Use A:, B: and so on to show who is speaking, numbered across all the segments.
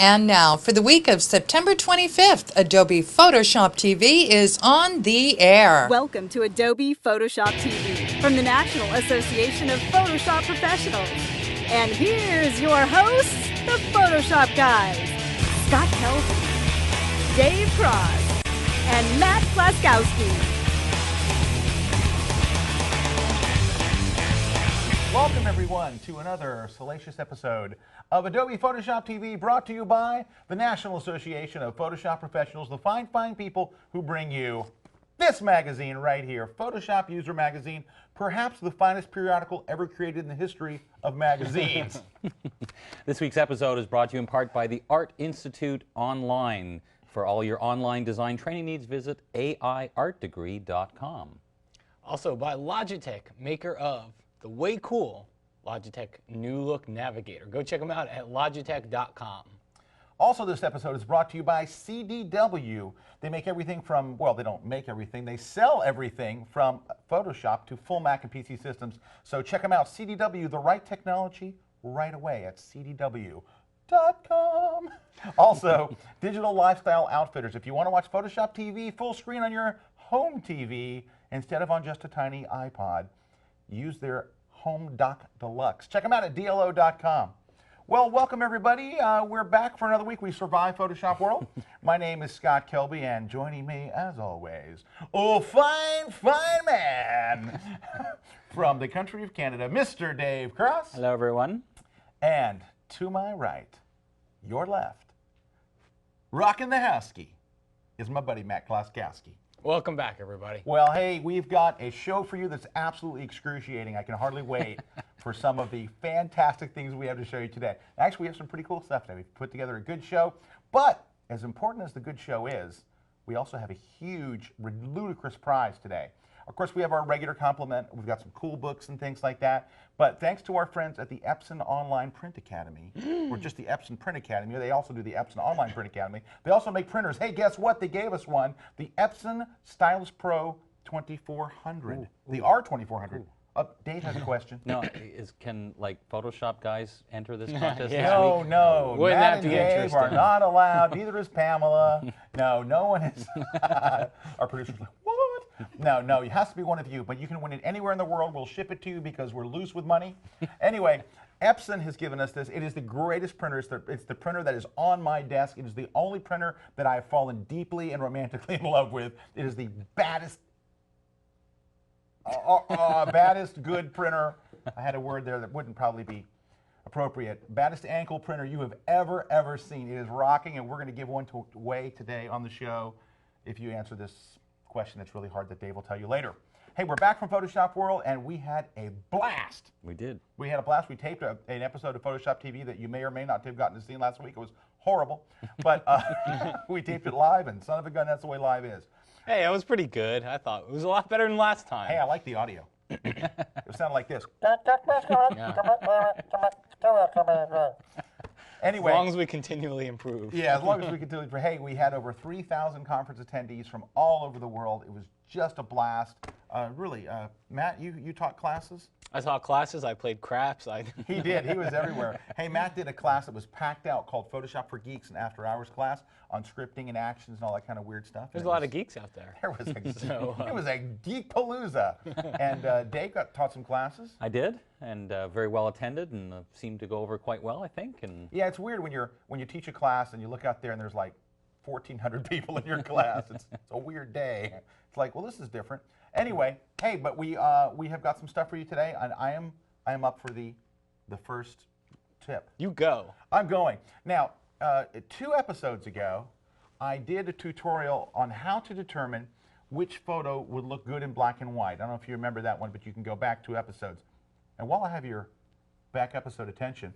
A: And now, for the week of September 25th, Adobe Photoshop TV is on the air.
B: Welcome to Adobe Photoshop TV from the National Association of Photoshop Professionals. And here's your hosts, the Photoshop guys, Scott Kelby, Dave Cross, and Matt Klaskowski.
C: Welcome, everyone, to another salacious episode of Adobe Photoshop TV, brought to you by the National Association of Photoshop Professionals, the fine people who bring you this magazine right here, Photoshop User Magazine, perhaps the finest periodical ever created in the history of magazines.
D: This week's episode is brought to you in part by the Art Institute Online. For all your online design training needs, visit aiartdegree.com.
E: Also by Logitech, maker of the way cool Logitech New Look Navigator. Go check them out at logitech.com.
C: Also, this episode is brought to you by CDW. They make everything from, well, they don't make everything, they sell everything from Photoshop to full Mac and PC systems. So check them out, CDW, the right technology right away at cdw.com. Also, Digital Lifestyle Outfitters. If you want to watch Photoshop TV full screen on your home TV instead of on just a tiny iPod, use their Home Dock Deluxe. Check them out at DLO.com. Well, welcome everybody. We're back for another week. We survived Photoshop World. My name is Scott Kelby, and joining me, as always, fine man from the country of Canada, Mr. Dave Cross.
D: Hello, everyone.
C: And to my right, your left, rocking the houseky, is my buddy Matt Klaskowski.
E: Welcome back, everybody.
C: Well, hey, we've got a show for you that's absolutely excruciating. I can hardly wait for some of the fantastic things we have to show you today. Actually, we have some pretty cool stuff today. We've put together a good show, but as important as the good show is, we also have a huge, ludicrous prize today. Of course, we have our regular complement. We've got some cool books and things like that. But thanks to our friends at the Epson Online Print Academy, or just the Epson Print Academy, they also do the Epson Online Print Academy. They also make printers. Hey, guess what? They gave us one, the Epson Stylus Pro 2400, the R2400. Dave has a question.
D: No, can Photoshop guys enter this contest?
E: Yeah.
C: No.
E: Wouldn't
C: Matt
E: that
C: and
E: be
C: Dave
E: interesting?
C: are not allowed. Neither is Pamela. No one is. Our producer's like, what? No, it has to be one of you, but you can win it anywhere in the world. We'll ship it to you because we're loose with money. Anyway, Epson has given us this. It is the greatest printer. It's the printer that is on my desk. It is the only printer that I have fallen deeply and romantically in love with. It is the baddest good printer. I had a word there that wouldn't probably be appropriate. Baddest ankle printer you have ever seen. It is rocking, and we're going to give one away today on the show if you answer this question that's really hard that Dave will tell you later. Hey, we're back from Photoshop World, and we had a blast.
D: We did.
C: We had a blast. We taped an episode of Photoshop TV that you may or may not have gotten to see last week. It was horrible, but we taped it live, and son of a gun, that's the way live is.
E: Hey, it was pretty good. I thought it was a lot better than last time.
C: Hey, I like the audio. It sounded like this. Anyway,
E: as long as we continually improve.
C: Yeah, as long as we continue. Hey, we had over 3,000 conference attendees from all over the world. It was just a blast. Really, Matt, you taught classes?
E: I taught classes. I played craps.
C: He did. He was everywhere. Hey, Matt did a class that was packed out called Photoshop for Geeks, an after-hours class on scripting and actions and all that kind of weird stuff.
E: There's a lot of geeks out there.
C: There was it was a geek-palooza. And Dave taught some classes.
D: I did, and very well attended, and seemed to go over quite well, I think. And
C: yeah, it's weird when you teach a class and you look out there and there's like 1,400 people in your class. It's a weird day. It's like, well, this is different. Anyway, hey, but we have got some stuff for you today, and I am up for the first tip.
E: You go.
C: I'm going. Now, 2 episodes ago, I did a tutorial on how to determine which photo would look good in black and white. I don't know if you remember that one, but you can go back 2 episodes. And while I have your back episode attention,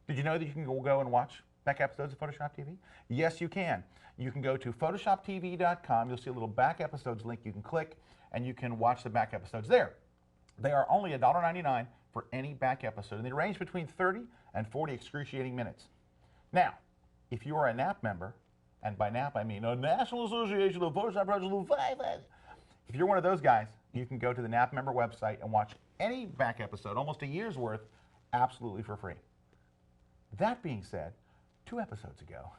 C: did you know that you can go and watch back episodes of Photoshop TV? Yes, you can. You can go to PHOTOSHOPTV.com. You'll see a little back episodes link you can click, and you can watch the back episodes there. They are only $1.99 for any back episode, and they range between 30 and 40 excruciating minutes. Now, if you are a NAP member, and by NAP I mean a National Association of Photoshop Professionals, if you're one of those guys, you can go to the NAP member website and watch any back episode, almost a year's worth, absolutely for free. That being said, 2 episodes ago,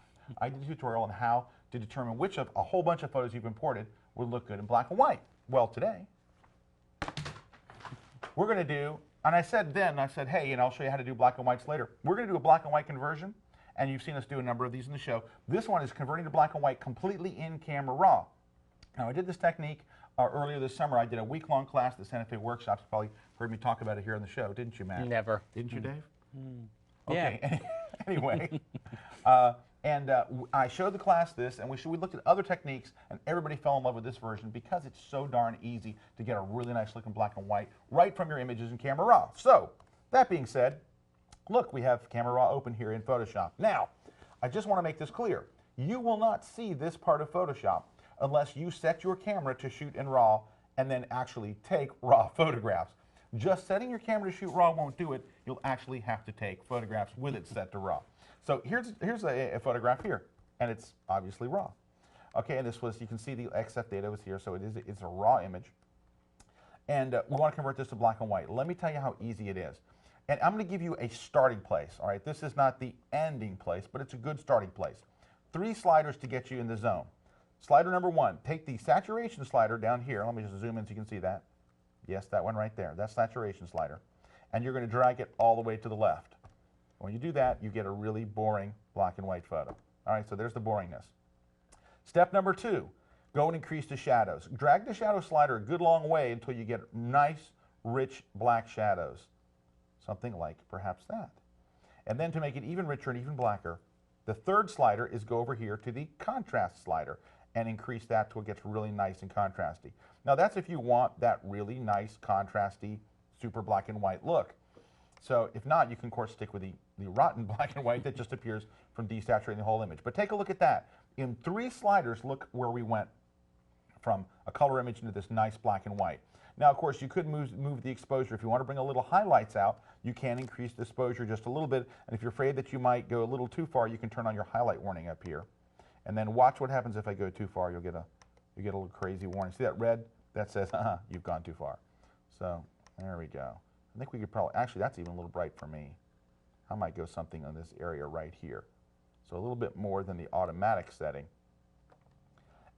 C: I did a tutorial on how to determine which of a whole bunch of photos you've imported would look good in black and white. Well, today, we're going to do, and I said, hey, you know, I'll show you how to do black and whites later. We're going to do a black and white conversion, and you've seen us do a number of these in the show. This one is converting to black and white completely in camera raw. Now, I did this technique earlier this summer. I did a week-long class at the Santa Fe workshops. You probably heard me talk about it here on the show, didn't you, Matt?
E: Never.
C: Didn't you, Dave?
D: Yeah.
C: Okay. Anyway, I showed the class this, and we looked at other techniques, and everybody fell in love with this version because it's so darn easy to get a really nice looking black and white right from your images in Camera Raw. So, that being said, look, we have Camera Raw open here in Photoshop. Now, I just want to make this clear. You will not see this part of Photoshop unless you set your camera to shoot in RAW and then actually take RAW photographs. Just setting your camera to shoot RAW won't do it. You'll actually have to take photographs with it set to RAW. So here's a photograph here, and it's obviously RAW. Okay, and this was, you can see the XF data was here, so it's a RAW image. And we want to convert this to black and white. Let me tell you how easy it is. And I'm going to give you a starting place, all right? This is not the ending place, but it's a good starting place. 3 sliders to get you in the zone. Slider number 1, take the saturation slider down here. Let me just zoom in so you can see that. Yes, that one right there. That's saturation slider. And you're going to drag it all the way to the left. When you do that, you get a really boring black and white photo. All right, so there's the boringness. Step number 2, go and increase the shadows. Drag the shadow slider a good long way until you get nice, rich black shadows. Something like perhaps that. And then to make it even richer and even blacker, the 3rd slider is go over here to the contrast slider and increase that till it gets really nice and contrasty. Now that's if you want that really nice, contrasty, super black and white look. So if not, you can of course stick with the rotten black and white that just appears from desaturating the whole image. But take a look at that. In 3 sliders, look where we went from a color image into this nice black and white. Now, of course, you could move the exposure. If you want to bring a little highlights out, you can increase the exposure just a little bit. And if you're afraid that you might go a little too far, you can turn on your highlight warning up here. And then watch what happens if I go too far. You'll get a little crazy warning. See that red? That says, you've gone too far. So there we go. I think we could probably, actually, that's even a little bright for me. I might go something on this area right here. So a little bit more than the automatic setting.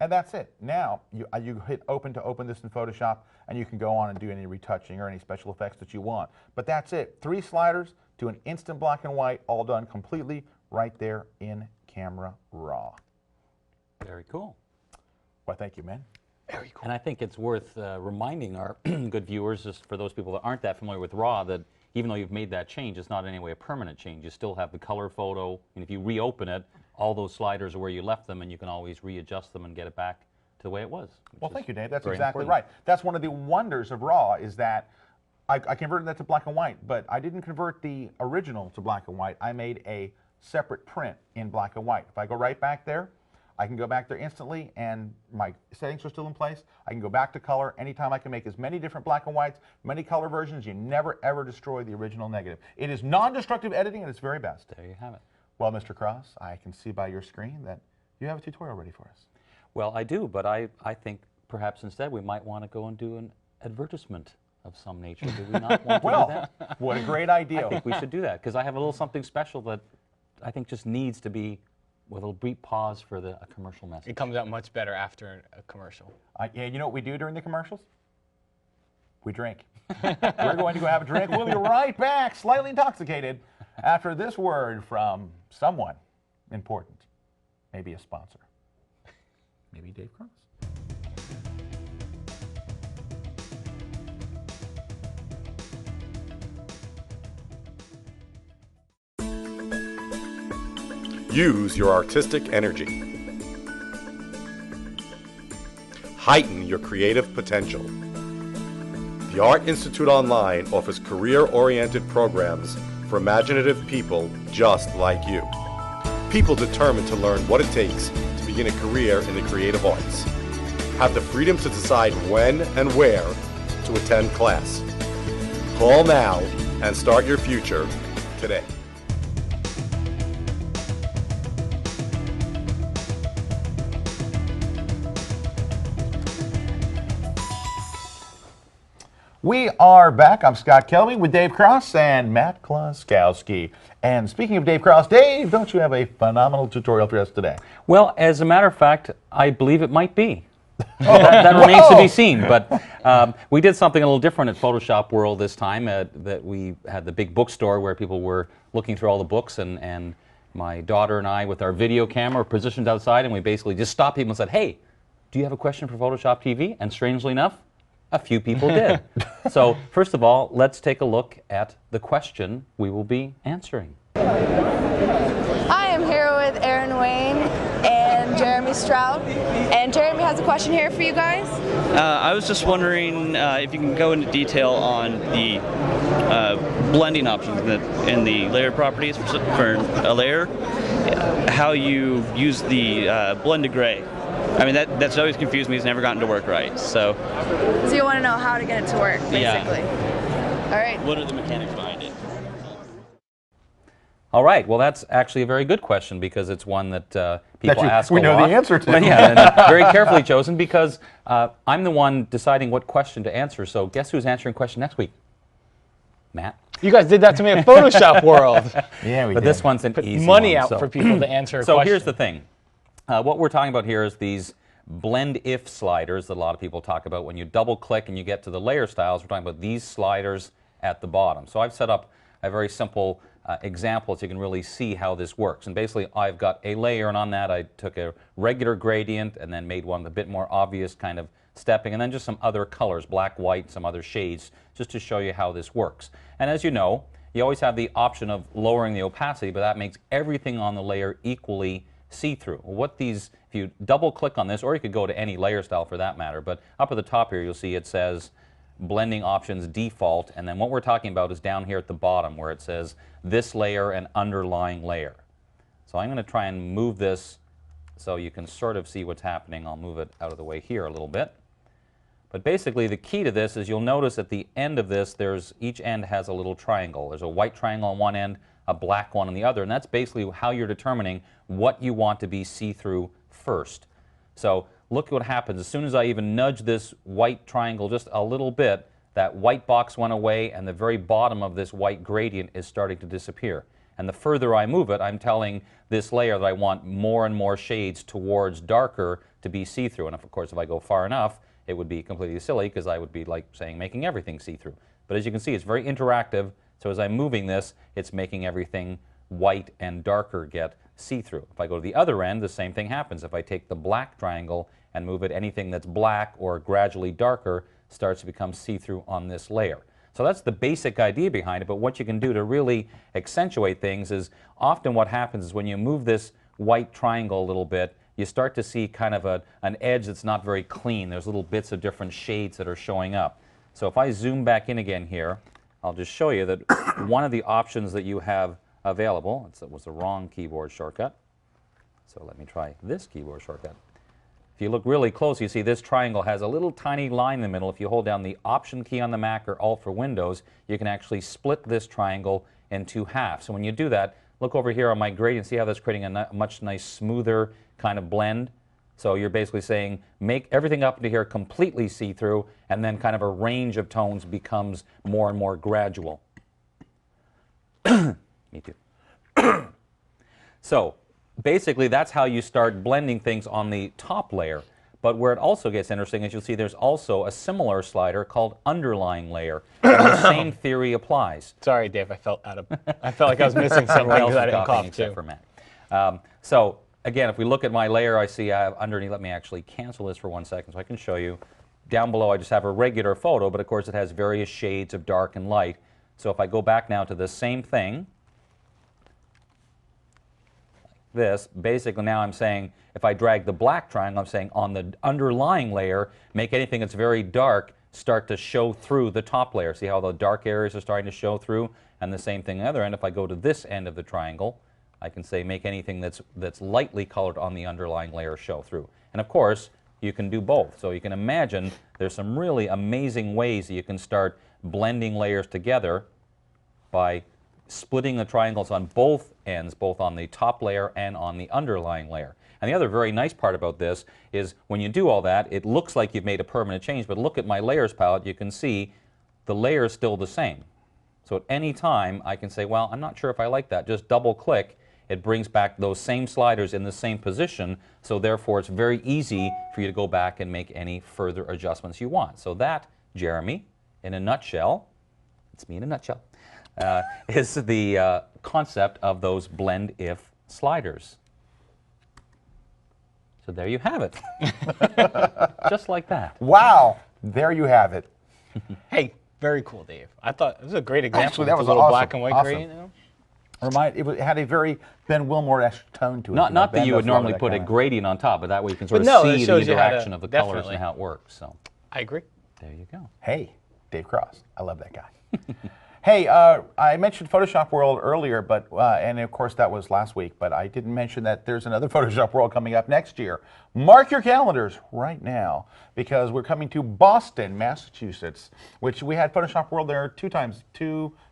C: And that's it. Now, you hit open to open this in Photoshop, and you can go on and do any retouching or any special effects that you want. But that's it. 3 sliders to an instant black and white, all done completely right there in Camera Raw.
D: Very cool.
C: Well, thank you, man.
E: Very cool.
D: And I think it's worth reminding our good viewers, just for those people that aren't that familiar with RAW, that even though you've made that change, it's not in any way a permanent change. You still have the color photo, and if you reopen it, all those sliders are where you left them, and you can always readjust them and get it back to the way it was.
C: Well, thank you, Dave. That's
D: very
C: exactly
D: important.
C: right. That's one of the wonders of RAW is that I converted that to black and white, but I didn't convert the original to black and white. I made a separate print in black and white. If I go right back there, I can go back there instantly, and my settings are still in place. I can go back to color. Anytime I can make as many different black and whites, many color versions, you never ever destroy the original negative. It is non-destructive editing at its very best.
D: There you have it.
C: Well, Mr. Cross, I can see by your screen that you have a tutorial ready for us.
D: Well, I do, but I think perhaps instead we might want to go and do an advertisement of some nature. Do we not want to do that?
C: What a great idea.
D: I think we should do that, because I have a little something special that I think just needs to be with a brief pause for a commercial message.
E: It comes out much better after a commercial.
C: Yeah, you know what we do during the commercials? We drink. We're going to go have a drink. We'll be right back, slightly intoxicated, after this word from someone important. Maybe a sponsor. Maybe Dave Cross.
F: Use your artistic energy. Heighten your creative potential. The Art Institute Online offers career-oriented programs for imaginative people just like you. People determined to learn what it takes to begin a career in the creative arts. Have the freedom to decide when and where to attend class. Call now and start your future today.
C: We are back. I'm Scott Kelby with Dave Cross and Matt Kloskowski. And speaking of Dave Cross, Dave, don't you have a phenomenal tutorial for us today?
D: Well, as a matter of fact, I believe it might be. That remains to be seen, but we did something a little different at Photoshop World this time. That we had the big bookstore where people were looking through all the books, and my daughter and I, with our video camera, were positioned outside, and we basically just stopped people and said, "Hey, do you have a question for Photoshop TV?" And strangely enough, a few people did. So first of all, let's take a look at the question we will be answering.
G: Hi, I'm here with Aaron Wayne and Jeremy Stroud. And Jeremy has a question here for you guys.
H: I was just wondering if you can go into detail on the blending options in the layer properties for a layer, how you use the blend to gray. I mean, that's always confused me. It's never gotten to work right. So
G: you want to know how to get it to work, basically.
H: Yeah.
G: All right.
H: What are the mechanics behind it?
D: All right. Well, that's actually a very good question because it's one that people ask a lot.
C: We know the answer to.
D: But yeah, and very carefully chosen because I'm the one deciding what question to answer. So guess who's answering question next week? Matt.
E: You guys did that to me at Photoshop World.
C: Yeah, we
D: But
C: did.
D: this one's an
E: Put
D: easy
E: money
D: one,
E: out
D: so.
E: for people to answer a
D: So
E: question.
D: here's the thing. What we're talking about here is these blend if sliders that a lot of people talk about. When you double click and you get to the layer styles, we're talking about these sliders at the bottom. So I've set up a very simple example so you can really see how this works. And basically I've got a layer, and on that I took a regular gradient and then made one a bit more obvious kind of stepping, and then just some other colors, black, white, some other shades, just to show you how this works. And as you know, you always have the option of lowering the opacity, but that makes everything on the layer equally see-through. What these, if you double click on this, or you could go to any layer style for that matter, but up at the top here you'll see it says blending options default, and then what we're talking about is down here at the bottom where it says this layer and underlying layer. So I'm going to try and move this so you can sort of see what's happening. I'll move it out of the way here a little bit. But basically the key to this is you'll notice at the end of this each end has a little triangle. There's a white triangle on one end, a black one on the other, and that's basically how you're determining what you want to be see-through first. So look what happens. As soon as I even nudge this white triangle just a little bit, that white box went away and the very bottom of this white gradient is starting to disappear. And the further I move it, I'm telling this layer that I want more and more shades towards darker to be see-through. And of course, if I go far enough, it would be completely silly because I would be like saying making everything see-through. But as you can see, it's very interactive. So as I'm moving this, it's making everything white and darker get see-through. If I go to the other end, the same thing happens. If I take the black triangle and move it, anything that's black or gradually darker starts to become see-through on this layer. So that's the basic idea behind it, but what you can do to really accentuate things is often what happens is when you move this white triangle a little bit, you start to see kind of an edge that's not very clean. There's little bits of different shades that are showing up. So if I zoom back in again here, I'll just show you that one of the options that you have available, it was the wrong keyboard shortcut, so let me try this keyboard shortcut. If you look really close, you see this triangle has a little tiny line in the middle. If you hold down the Option key on the Mac or Alt for Windows, you can actually split this triangle in two halves. So when you do that, look over here on my gradient, see how that's creating a much nice smoother kind of blend? So you're basically saying make everything up to here completely see-through, and then kind of a range of tones becomes more and more gradual. Me too. So basically that's how you start blending things on the top layer. But where it also gets interesting is you'll see there's also a similar slider called underlying layer. And the same theory applies.
E: Sorry, Dave. I felt like I was missing something because I didn't cough
D: except
E: too.
D: for Matt. So again, if we look at my layer, I see I have underneath. Let me actually cancel this for 1 second so I can show you. Down below, I just have a regular photo, but of course it has various shades of dark and light. So if I go back now to the same thing, this, basically now I'm saying, if I drag the black triangle, I'm saying on the underlying layer, make anything that's very dark start to show through the top layer. See how the dark areas are starting to show through? And the same thing on the other end. If I go to this end of the triangle, I can say make anything that's lightly colored on the underlying layer show through. And of course, you can do both. So you can imagine there's some really amazing ways that you can start blending layers together by splitting the triangles on both ends, both on the top layer and on the underlying layer. And the other very nice part about this is when you do all that, it looks like you've made a permanent change, but look at my layers palette, you can see the layer is still the same. So at any time, I can say, well, I'm not sure if I like that. Just double click. It brings back those same sliders in the same position. So therefore, it's very easy for you to go back and make any further adjustments you want. So that, Jeremy, in a nutshell, it's me in a nutshell, is the concept of those blend if sliders. So there you have it. Just like that.
C: Wow. There you have it.
E: Hey, very cool, Dave. I thought it was a great example.
C: Actually, that
E: with
C: was
E: a little
C: awesome.
E: black and white
C: Awesome.
E: gradient. You know?
C: It had a very Ben Wilmore-esque tone to it.
D: Not that
C: Ben
D: you would
C: does a lot of
D: normally
C: that
D: put a
C: kinda-
D: gradient on top, but that way you can sort
E: But
D: of
E: no, it
D: see the
E: shows you how to-
D: interaction of the colors
E: definitely.
D: and how it works. So
E: I agree.
D: there you go.
C: Hey, Dave Cross. I love that guy. Hey, I mentioned Photoshop World earlier, but and of course that was last week, but I didn't mention that there's another Photoshop World coming up next year. Mark your calendars right now, because we're coming to Boston, Massachusetts, which we had Photoshop World there two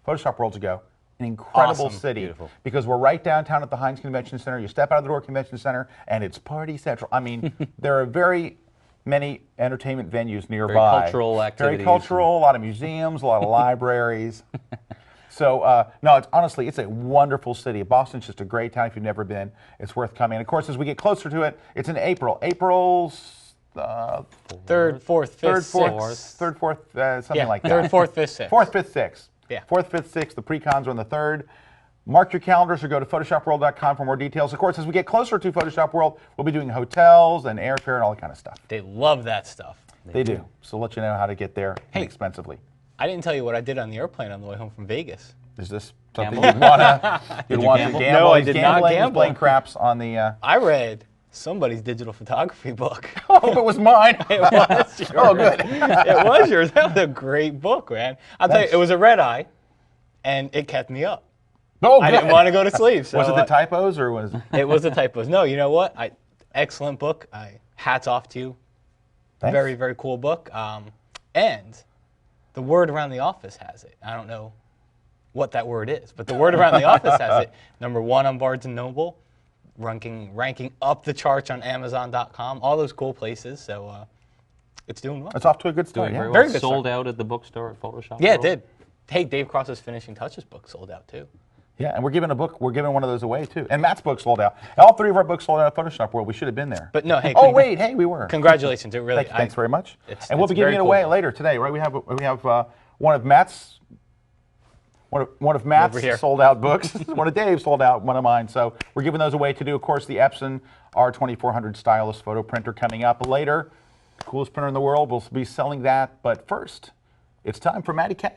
C: Photoshop Worlds ago. An incredible
E: Awesome.
C: city.
D: Beautiful.
C: Because we're right downtown at the Heinz Convention Center. You step out of the door Convention Center, and it's party central. I mean, there are very many entertainment venues nearby.
D: cultural activities.
C: Very cultural, a lot of museums, a lot of libraries. So, no, it's honestly, it's a wonderful city. Boston's just a great town if you've never been. It's worth coming. And of course, as we get closer to it, it's in April. April's
E: Third, fourth, fifth,
C: third, fourth, something like that.
E: Third, fourth, fifth, sixth.
C: Fourth, fifth, sixth.
E: Yeah.
C: Fourth, fifth, sixth. The pre-cons are on the 3rd. Mark your calendars or go to PhotoshopWorld.com for more details. Of course, as we get closer to Photoshop World, we'll be doing hotels and airfare and all that kind of stuff.
E: They love that stuff.
C: They do. So we'll let you know how to get there inexpensively.
E: I didn't tell you what I did on the airplane on the way home from Vegas.
C: Is this something
D: Gamble?
C: you'd want to
D: gamble?
C: gamble?
E: No, I
C: He's
E: did not
C: gambling. He's
E: gamble.
C: playing craps on the...
E: I read somebody's digital photography book.
C: I hope it was mine.
E: It was yours.
C: Oh, good.
E: It was yours. That was a great book, man. I'll tell you, it was a red eye, and it kept me up.
C: Oh,
E: I
C: good.
E: didn't want to go to sleep. So
C: Was it the typos or was...
E: It was the typos. No, you know what? Excellent book. Hats off to you.
C: Thanks.
E: Very, very cool book. And the word around the office has it. I don't know what that word is, but the word around the office has it. #1 on Barnes & Noble, ranking up the charts on Amazon.com, all those cool places. So it's doing well.
C: It's off to a good start.
D: Doing
C: Yeah.
D: very
E: Very
D: well.
E: good
D: Sold out at the bookstore at Photoshop
E: Yeah, it
D: World?
E: did. Hey, Dave Cross's Finishing Touches book sold out too.
C: Yeah, and we're giving one of those away too. And Matt's book sold out. All 3 of our books sold out at Photoshop World. We should have been there.
E: But no, hey.
C: Oh wait, hey, we were.
E: Congratulations! It really.
C: Thanks very much.
E: it's-
C: And we'll
E: it's
C: be giving
E: very
C: it
E: cool
C: away
E: book.
C: later today, right? We have one of Matt's
E: Over here.
C: sold out books. One of Dave's sold out. One of mine. So we're giving those away to do. Of course, the Epson R2400 stylus photo printer coming up later. Coolest printer in the world. We'll be selling that. But first, it's time for Matty K.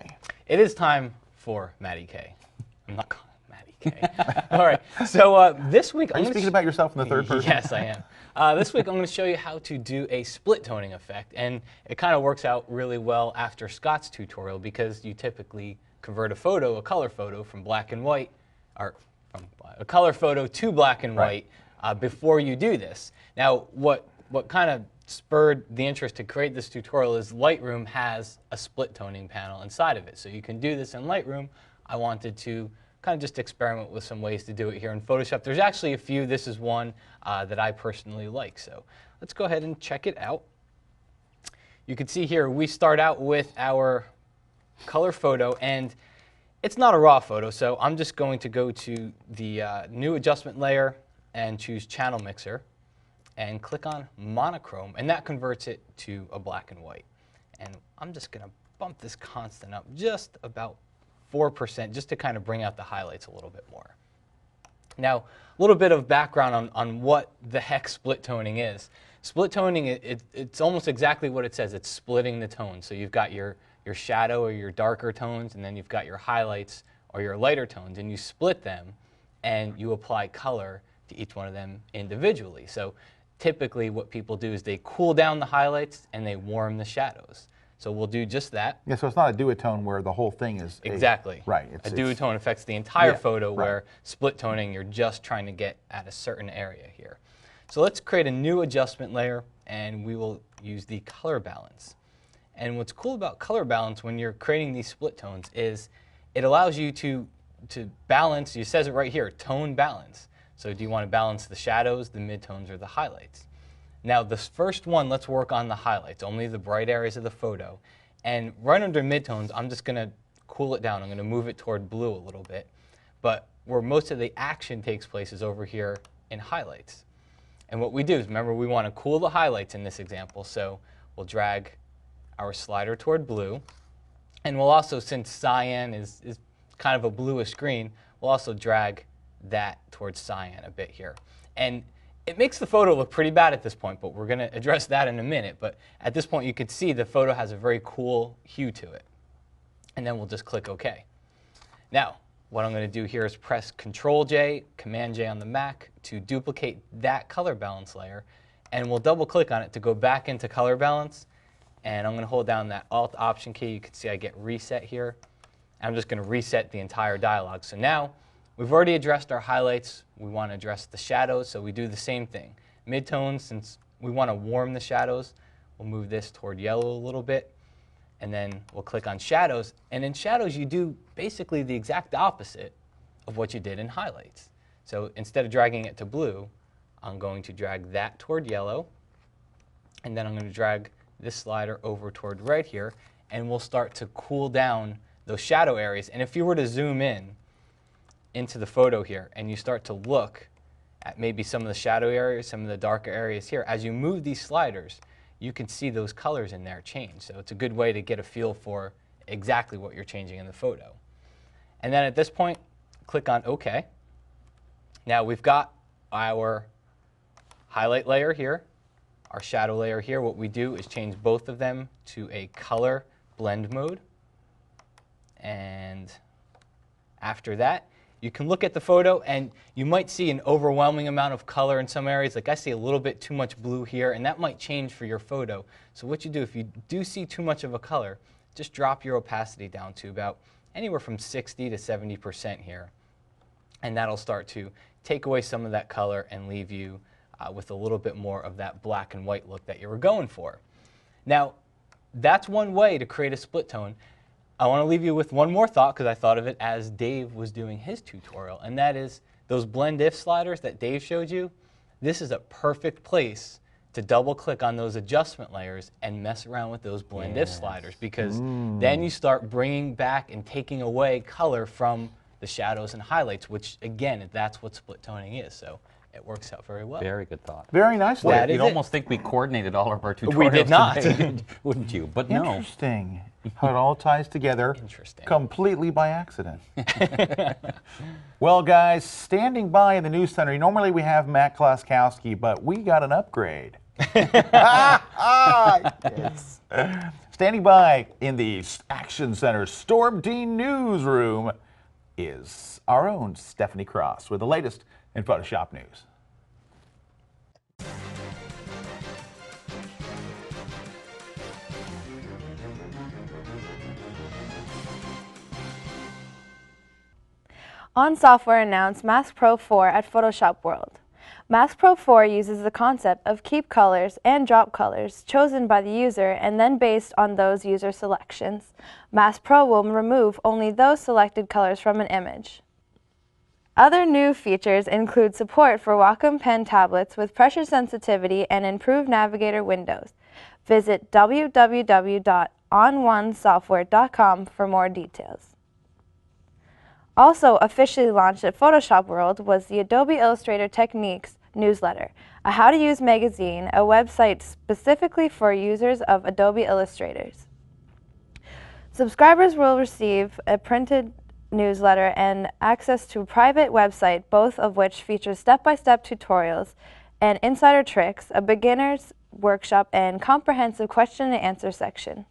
E: It is time for Matty K. I'm not calling him Matty K. All right. So this week,
C: Are you speaking about yourself in the third person?
E: Yes, I am. This week, I'm going to show you how to do a split toning effect, and it kind of works out really well after Scott's tutorial because you typically convert a color photo from black and white, or from a color photo to black and white before you do this. Now, what kind of spurred the interest to create this tutorial is Lightroom has a split toning panel inside of it, so you can do this in Lightroom. I wanted to kind of just experiment with some ways to do it here in Photoshop. There's actually a few. This is one that I personally like, so let's go ahead and check it out. You can see here we start out with our color photo, and it's not a raw photo, so I'm just going to go to the new adjustment layer and choose channel mixer and click on monochrome, and that converts it to a black and white. And I'm just going to bump this constant up just about 4% just to kind of bring out the highlights a little bit more. Now, a little bit of background on what the heck split toning is. Split toning, it's almost exactly what it says. It's splitting the tone. So you've got your shadow or your darker tones, and then you've got your highlights or your lighter tones, and you split them, and you apply color to each one of them individually. So typically what people do is they cool down the highlights and they warm the shadows. So we'll do just that.
C: Yeah, so it's not a duotone where the whole thing is...
E: Exactly.
C: Right.
E: A duotone affects the entire photo,
C: right.
E: where split toning, you're just trying to get at a certain area here. So let's create a new adjustment layer, and we will use the color balance. And what's cool about color balance when you're creating these split tones is it allows you to balance, it says it right here, tone balance. So do you want to balance the shadows, the midtones, or the highlights? Now this first one, let's work on the highlights, only the bright areas of the photo. And right under midtones, I'm just going to cool it down. I'm going to move it toward blue a little bit. But where most of the action takes place is over here in highlights. And what we do is, remember, we want to cool the highlights in this example. So we'll drag our slider toward blue. And we'll also, since cyan is kind of a bluish green, we'll also drag that towards cyan a bit here. And it makes the photo look pretty bad at this point, but we're going to address that in a minute. But at this point, you can see the photo has a very cool hue to it. And then we'll just click OK. Now, what I'm going to do here is press Control-J, Command-J on the Mac to duplicate that color balance layer. And we'll double-click on it to go back into color balance. And I'm going to hold down that Alt-Option key. You can see I get Reset here. I'm just going to reset the entire dialog. So now, we've already addressed our highlights. We want to address the shadows, so we do the same thing. Midtones, since we want to warm the shadows, we'll move this toward yellow a little bit. And then we'll click on shadows. And in shadows, you do basically the exact opposite of what you did in highlights. So instead of dragging it to blue, I'm going to drag that toward yellow. And then I'm going to drag this slider over toward right here. And we'll start to cool down those shadow areas. And if you were to zoom in into the photo here, and you start to look at maybe some of the shadow areas, some of the darker areas here, as you move these sliders, you can see those colors in there change. So it's a good way to get a feel for exactly what you're changing in the photo. And then at this point, click on OK. Now we've got our highlight layer here, our shadow layer here. What we do is change both of them to a color blend mode. And after that, you can look at the photo, and you might see an overwhelming amount of color in some areas. Like I see a little bit too much blue here, and that might change for your photo. So what you do, if you do see too much of a color, just drop your opacity down to about anywhere from 60 to 70% here. And that'll start to take away some of that color and leave you with a little bit more of that black and white look that you were going for. Now, that's one way to create a split tone. I want to leave you with one more thought, because I thought of it as Dave was doing his tutorial, and that is those blend if sliders that Dave showed you. This is a perfect place to double click on those adjustment layers and mess around with those blend if sliders, because then you start bringing back and taking away color from the shadows and highlights, which again, that's what split toning is. So it works out very well.
D: Very good thought.
C: Very nicely.
D: You'd almost think we coordinated all of our tutorials.
E: We did not.
D: Today, wouldn't you? But no.
C: Interesting. How it all ties together completely by accident. Well, guys, standing by in the news center, normally we have Matt Klaskowski, but we got an upgrade. Yes. Standing by in the Action Center Storm Team newsroom is our own Stephanie Cross with the latest in Photoshop news.
G: On Software announced Mask Pro 4 at Photoshop World. Mask Pro 4 uses the concept of keep colors and drop colors chosen by the user and then based on those user selections. Mask Pro will remove only those selected colors from an image. Other new features include support for Wacom pen tablets with pressure sensitivity and improved navigator windows. Visit www.ononesoftware.com for more details. Also officially launched at Photoshop World was the Adobe Illustrator Techniques newsletter, a how-to-use magazine, a website specifically for users of Adobe Illustrators. Subscribers will receive a printed newsletter and access to a private website, both of which feature step-by-step tutorials and insider tricks, a beginner's workshop, and comprehensive question and answer section.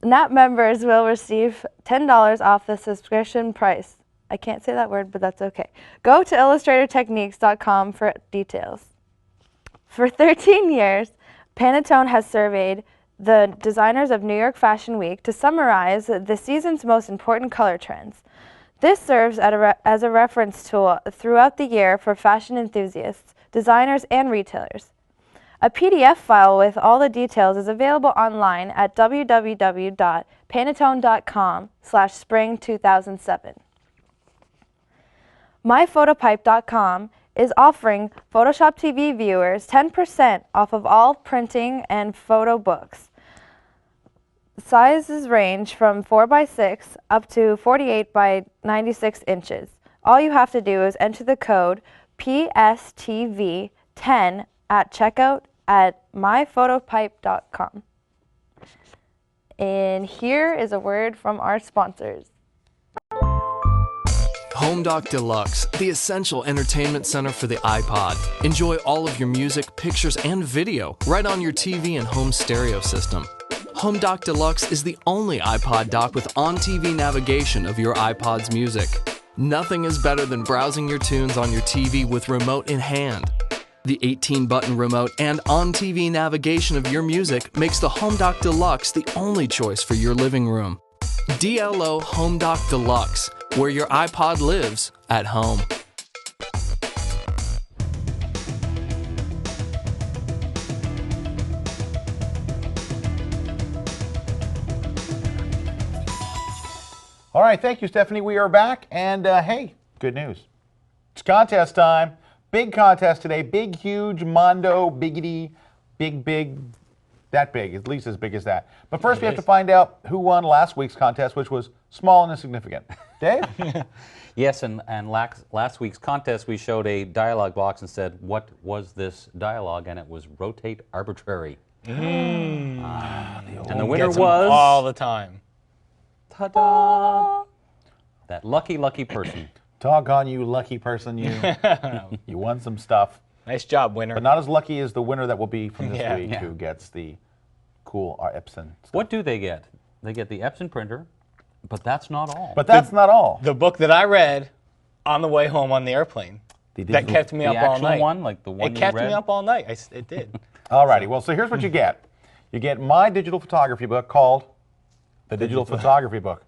G: NAP members will receive $10 off the subscription price. I can't say that word, but that's okay. Go to illustratortechniques.com for details. For 13 years, Pantone has surveyed the designers of New York Fashion Week to summarize the season's most important color trends. This serves as a reference tool throughout the year for fashion enthusiasts, designers, and retailers. A PDF file with all the details is available online at www.pantone.com/spring2007. MyPhotopipe.com is offering Photoshop TV viewers 10% off of all printing and photo books. Sizes range from 4 by 6 up to 48 by 96 inches. All you have to do is enter the code PSTV10 at checkout at myphotopipe.com. And here is a word from our sponsors.
I: Home Dock Deluxe, the essential entertainment center for the iPod. Enjoy all of your music, pictures, and video right on your TV and home stereo system. Home Dock Deluxe is the only iPod dock with on-TV navigation of your iPod's music. Nothing is better than browsing your tunes on your TV with remote in hand. The 18-button remote and on-TV navigation of your music makes the Home Dock Deluxe the only choice for your living room. DLO Home Dock Deluxe, where your iPod lives at home.
C: All right, thank you, Stephanie. We are back, and hey, good news. It's contest time. Big contest today. Big, huge, mondo, biggity, big, that big, at least as big as that. But first we have to find out who won last week's contest, which was small and insignificant. Dave?
D: Yes, and last week's contest, we showed a dialogue box and said, what was this dialogue? And it was rotate arbitrary. And the winner
E: Gets 'em
D: was...
E: all the time.
D: Ta-da! That lucky person.
C: Doggone you, lucky person, you. You won some stuff.
E: Nice job, winner.
C: But not as lucky as the winner that will be from this
E: Yeah.
C: week,
D: Yeah.
C: who gets the cool Epson stuff.
D: What do they get? They get the Epson printer, but that's not all.
C: But that's not all.
E: The book that I read on the way home on the airplane
C: The
E: that
C: digital-
E: kept me up
D: the
E: all
D: actual
E: night.
D: one, like the one
E: It
D: you
E: kept
D: read?
E: me up all night. It did.
C: Alrighty, well, so here's what you get. You get my digital photography book called the Digital Photography Book.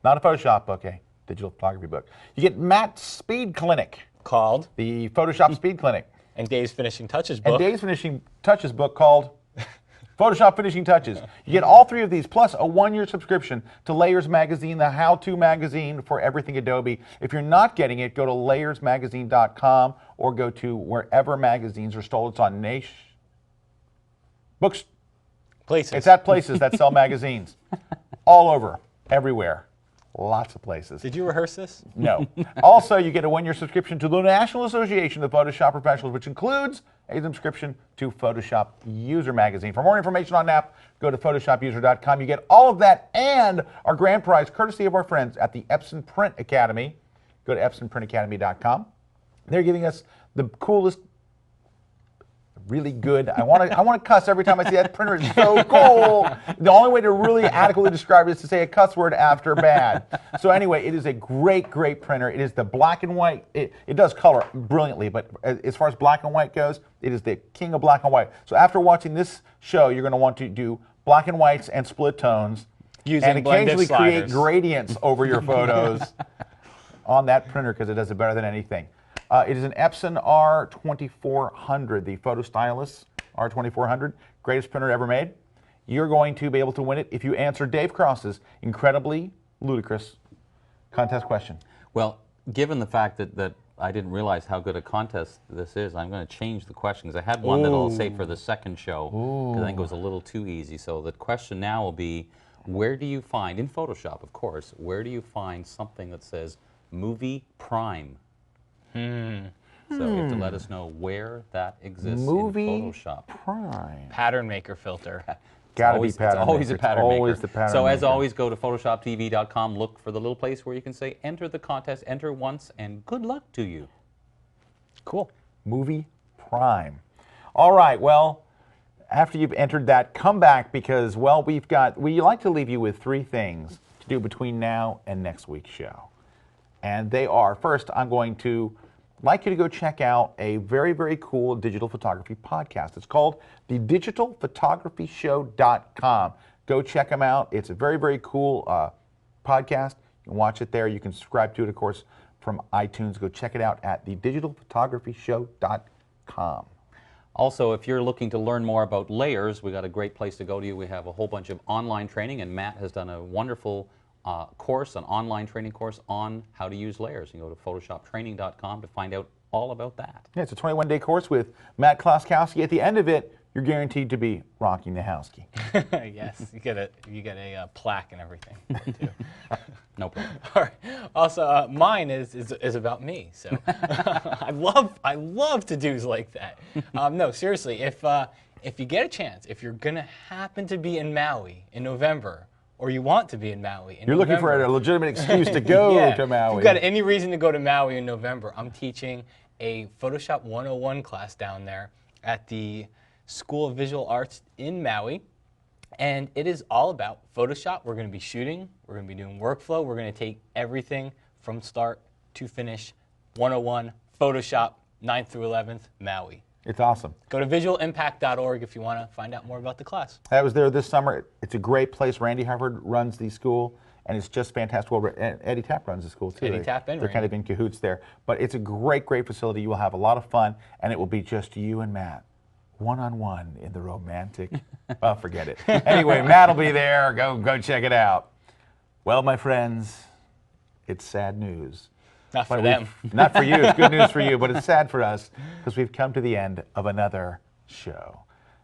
C: Not a Photoshop book, a digital photography book. You get Matt's Speed Clinic,
E: Called.
C: the Photoshop Speed Clinic.
E: And Dave's Finishing Touches
C: And
E: book.
C: Dave's Finishing Touches book called Photoshop Finishing Touches. You get all three of these plus a 1-year subscription to Layers Magazine, the how-to magazine for everything Adobe. If you're not getting it, go to layersmagazine.com or go to wherever magazines are sold. It's on books.
E: Places.
C: It's at places that sell magazines. All over, everywhere. Lots of places.
E: Did you rehearse this?
C: No. Also, you get a 1-year subscription to the National Association of Photoshop Professionals, which includes a subscription to Photoshop User Magazine. For more information on that, go to photoshopuser.com. You get all of that and our grand prize, courtesy of our friends at the Epson Print Academy. Go to epsonprintacademy.com. They're giving us the coolest, really good. I want to cuss every time I see that printer. It's so cool. The only way to really adequately describe it is to say a cuss word after bad. So anyway, it is a great printer. It is the black and white. It does color brilliantly, but as far as black and white goes, it is the king of black and white. So after watching this show, you're going to want to do black and whites and split tones,
E: Using
C: and occasionally
E: blended
C: create
E: sliders.
C: gradients over your photos on that printer because it does it better than anything. It is an Epson R2400, the Photo Stylus R2400, greatest printer ever made. You're going to be able to win it if you answer Dave Cross's incredibly ludicrous contest question.
D: Well, given the fact that I didn't realize how good a contest this is, I'm going to change the question, because I had one that I'll save for the second show, because I think it was a little too easy. So the question now will be, where do you find, in Photoshop, of course, where do you find something that says Movie Prime? So you have to let us know where that exists
C: Movie
D: in Photoshop.
C: Prime.
E: Pattern maker filter.
C: Gotta be pattern
D: It's always
C: maker.
D: a pattern
C: It's
D: maker.
C: always the pattern
D: so as
C: maker.
D: always, go to PhotoshopTV.com, look for the little place where you can say, enter the contest, enter once, and good luck to you.
E: Cool.
C: Movie Prime. All right, well, after you've entered that, come back because, well, we like to leave you with 3 things to do between now and next week's show. And they are, first, I'm going to like you to go check out a very cool digital photography podcast. It's called the digitalphotographyshow.com. Go check them out. It's a very cool podcast. You can watch it there. You can subscribe to it, of course, from iTunes. Go check it out at the digitalphotographyshow.com.
D: Also, if you're looking to learn more about layers, we got a great place to go to. We have a whole bunch of online training, and Matt has done a wonderful course, an online training course on how to use layers. You can go to photoshoptraining.com to find out all about that.
C: Yeah, it's a 21-day course with Matt Kloskowski. At the end of it, you're guaranteed to be rocking the house key.
E: Yes, you get a plaque and everything too.
D: No problem.
E: All right. Also, mine is about me. So I love to-dos like that. No, seriously, if you get a chance, if you're gonna happen to be in Maui in November, or you want to be in Maui in
C: You're looking for a legitimate excuse to go
E: yeah,
C: to Maui.
E: If you've got any reason to go to Maui in November, I'm teaching a Photoshop 101 class down there at the School of Visual Arts in Maui. And it is all about Photoshop. We're going to be shooting. We're going to be doing workflow. We're going to take everything from start to finish. 101 Photoshop, 9th through 11th, Maui.
C: It's awesome.
E: Go to visualimpact.org if you want to find out more about the class.
C: I was there this summer. It's a great place. Randy Harvard runs the school, and it's just fantastic. Well, Eddie Tapp runs the school, too.
E: Eddie Tapp and
C: They're kind of in cahoots there. But it's a great, great facility. You will have a lot of fun, and it will be just you and Matt, one-on-one in the romantic. Well, forget it. Anyway, Matt will be there. Go check it out. Well, my friends, it's sad news.
E: Not for them.
C: Not for you. It's good news for you, but it's sad for us because we've come to the end of another show.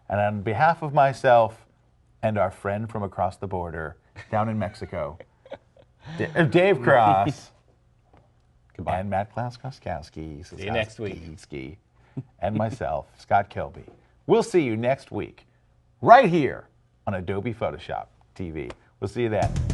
C: And on behalf of myself and our friend from across the border down in Mexico, Dave Cross,
D: Goodbye.
C: And Matt Klaus-Koskowski,
E: See you next week.
C: And myself, Scott Kilby. We'll see you next week right here on Adobe Photoshop TV. We'll see you then.